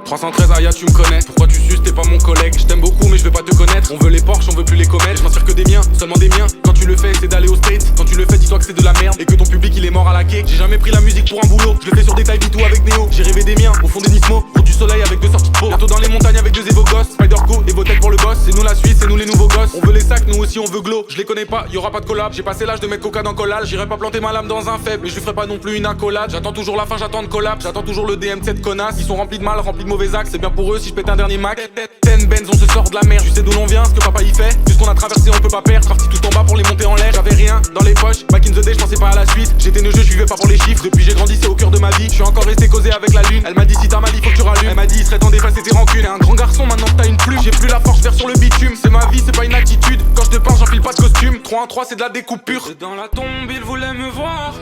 313 Aya, tu me connais. Pourquoi tu suces, t'es pas mon collègue. Je t'aime beaucoup mais je veux pas te connaître. On veut les Porsche, on veut plus les comètes. Je m'en sers que des miens, seulement des miens. Quand tu le fais, c'est d'aller au States. Quand tu le fais, dis-toi que c'est de la merde et que ton public il est mort à la quai. J'ai jamais pris la musique pour un boulot. Je le fais sur des tailles Vito avec Néo. J'ai rêvé des miens, au fond des Nismo. Route du soleil avec deux sorties de peau. Bientôt dans les montagnes avec deux Evo Ghost. Spider-Co et Votech pour le boss. C'est nous la Suisse, c'est nous les nouveaux gosses. On veut les sacs, nous aussi on veut glow. Je les connais pas, y aura pas de collab. J'ai passé l'âge de mettre coca dans collal. J'irai pas planter ma lame dans un faible. Mais je lui ferai pas non plus une accolade. J'attends toujours la fin, j'attends de collab. J'attends toujours le DM de cette connasse. Ils sont remplis de mal, remplis de mauvais actes. C'est bien pour eux si je pète un dernier Mac. Ten Benz, on se sort de la mer. Tu sais d'où l'on vient, ce que papa y fait. Tout ce qu'on a traversé, on peut pas perdre. Parti tout en bas pour les monter en l'air. J'avais rien dans les poches. Back in the day, je pensais pas à la suite. J'étais neugeux, je vivais pas pour les chiffres. Depuis j'ai grandi, c'est au cœur de ma vie. Je suis encore resté causé avec la lune. Elle m'a dit si t'as mal, il faut que tu rallumes. Elle m'a dit il serait temps d'effacer tes rancunes. T'es un grand garçon, maintenant que t'as une plume. J'ai plus la force, vers sur le bitume. C'est ma vie, c'est pas une attitude. Quand je te parle, j'enfile pas de costume. 3 en 3, c'est de la découpe pure. Dans la tombe, il voulait me voir.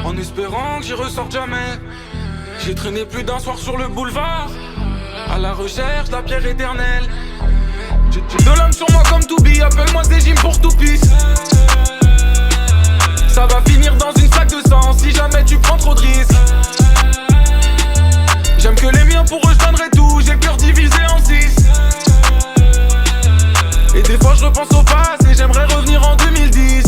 En espérant que j'y ressorte jamais. J'ai traîné plus d'un soir sur le boulevard. À la recherche de la pierre éternelle. J'ai de l'âme sur moi comme Toubi. Appelle-moi Zégime pour tout pisse. Ça va finir dans une flaque de sang si jamais tu prends trop de risques. J'aime que les miens, pour eux je donnerai tout. J'ai le cœur divisé en 6. Et des fois je repense au passé. J'aimerais revenir en 2010.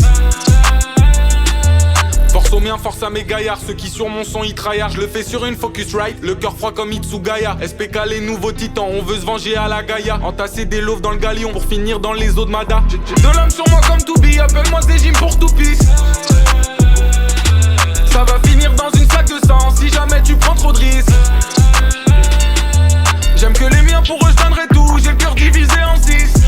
Force aux miens, force à mes gaillards. Ceux qui sur mon son y tryhard. Je le fais sur une Focusrite. Le cœur froid comme Itsugaya. SPK les nouveaux titans. On veut se venger à la Gaïa. Entasser des loaves dans le galion pour finir dans les eaux de Mada. J'ai de l'âme sur moi comme Toubi. Appelle-moi Zégime pour tout pisse. Ça va finir dans une flaque de sang si jamais tu prends trop de risques. J'aime que les miens, pour eux je donnerai tout. J'ai le cœur divisé en 6.